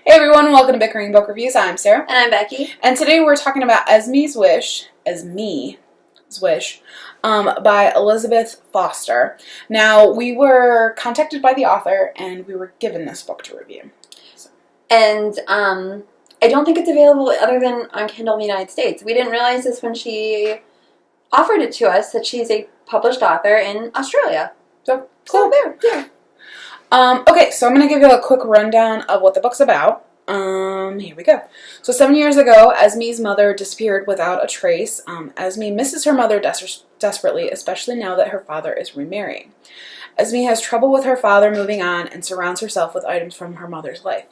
Hey everyone, welcome to Bickering Book Reviews. I'm Sarah. And I'm Becky. And today we're talking about Esme's Wish, by Elizabeth Foster. Now, we were contacted by the author and we were given this book to review. And I don't think it's available other than on Kindle in the United States. We didn't realize this when she offered it to us, that she's a published author in Australia. So there, yeah. Okay, so I'm going to give you a quick rundown of what the book's about. Here we go. So 7 years ago, Esme's mother disappeared without a trace. Esme misses her mother desperately, especially now that her father is remarrying. Esme has trouble with her father moving on and surrounds herself with items from her mother's life.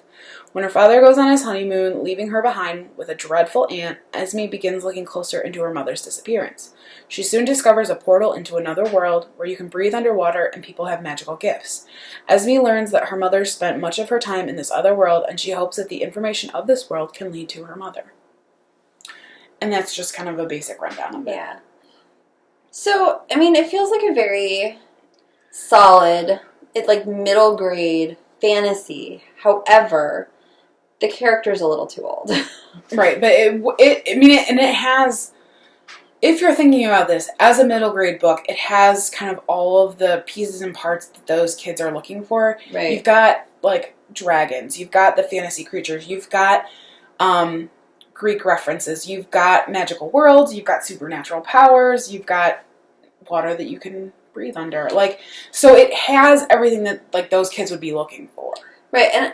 When her father goes on his honeymoon, leaving her behind with a dreadful aunt, Esme begins looking closer into her mother's disappearance. She soon discovers a portal into another world where you can breathe underwater and people have magical gifts. Esme learns that her mother spent much of her time in this other world, and she hopes that the information of this world can lead to her mother. And that's just kind of a basic rundown of it. Yeah. So, I mean, it feels like a very solid, middle grade fantasy. However, the character's a little too old. Right, but it has, if you're thinking about this as a middle grade book, it has kind of all of the pieces and parts that those kids are looking for. Right. You've got, dragons, you've got the fantasy creatures, you've got Greek references, you've got magical worlds, you've got supernatural powers, you've got water that you can breathe under. So it has everything that, those kids would be looking for. Right, and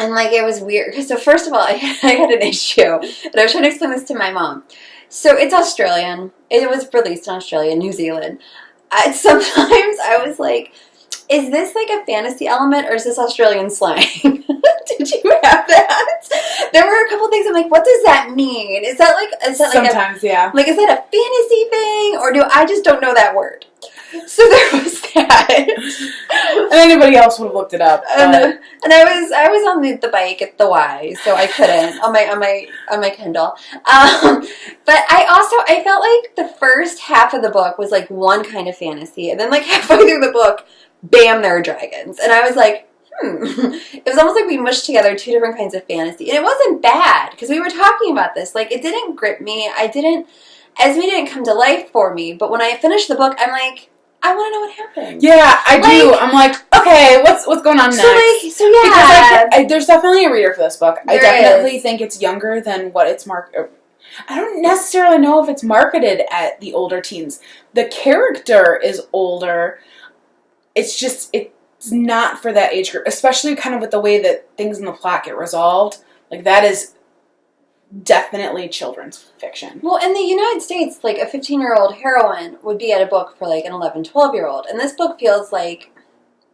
it was weird. So first of all, I had an issue, and I was trying to explain this to my mom. So it's Australian. It was released in Australia, New Zealand. Sometimes I was like, is this a fantasy element, or is this Australian slang? Did you have that? There were a couple things I'm like, what does that mean? Is that sometimes, yeah. Is that a fantasy thing, or do I just don't know that word? So there was that. And anybody else would have looked it up. And I was on the bike at the Y, so I couldn't on my Kindle. But I felt like the first half of the book was one kind of fantasy, and then halfway through the book, bam, there are dragons, and I was like, It was almost like we mushed together two different kinds of fantasy, and it wasn't bad because we were talking about this. It didn't grip me. Esme didn't come to life for me, but when I finished the book, I'm like, I want to know what happened. Yeah, I do. I'm like, okay, what's going on next? So yeah. Because there's definitely a reader for this book. I definitely think it's younger than what it's marketed. I don't necessarily know if it's marketed at the older teens. The character is older. It's just, it's not for that age group, especially kind of with the way that things in the plot get resolved. That is definitely children's fiction. Well, in the United States, a 15-year-old heroine would be at a book for an 11, 12-year-old. And this book feels like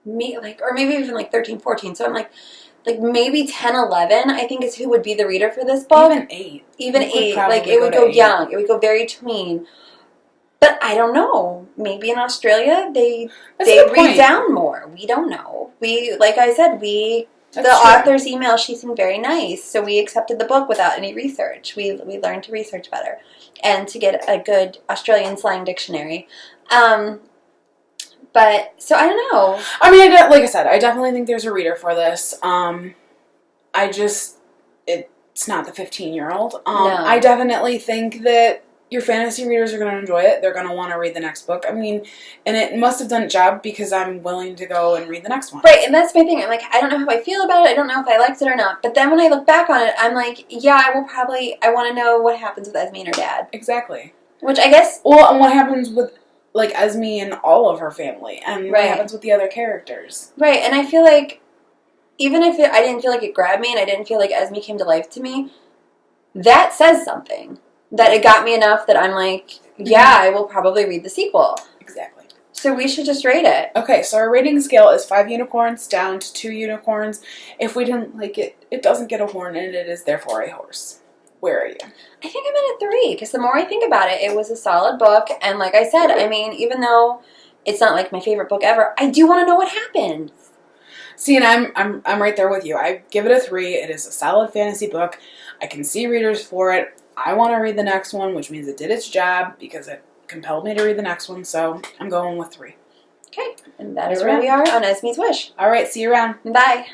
me, or maybe even 13, 14. So I'm like maybe 10, 11, I think is who would be the reader for this book. Even 8. Even 8. It would go young. It would go very tween. But I don't know. Maybe in Australia, they read down more. We don't know. Like I said, the author's email, she seemed very nice, so we accepted the book without any research. We learned to research better and to get a good Australian slang dictionary. But, so I don't know. I mean, like I said, I definitely think there's a reader for this. It's not the 15-year-old. No. I definitely think that your fantasy readers are going to enjoy it. They're going to want to read the next book. I mean, and it must have done its job because I'm willing to go and read the next one. Right, and that's my thing. I'm I don't know how I feel about it. I don't know if I liked it or not. But then when I look back on it, I'm like, yeah, I want to know what happens with Esme and her dad. Exactly. Which I guess... Well, and what happens with, Esme and all of her family. And what happens with the other characters. Right, and I feel like, even if I didn't feel like it grabbed me and I didn't feel like Esme came to life to me, that says something. That it got me enough that I'm like, yeah, I will probably read the sequel. Exactly. So we should just rate it. Okay, so our rating scale is 5 unicorns down to 2 unicorns. If we didn't like it, it doesn't get a horn and it is therefore a horse. Where are you? I think I'm at a 3 because the more I think about it, it was a solid book. And like I said, I mean, even though it's not my favorite book ever, I do want to know what happens. See, and I'm right there with you. I give it a 3. It is a solid fantasy book. I can see readers for it. I want to read the next one, which means it did its job because it compelled me to read the next one. So I'm going with 3. Okay, and that is where we are on Esme's Wish. All right, see you around. Bye.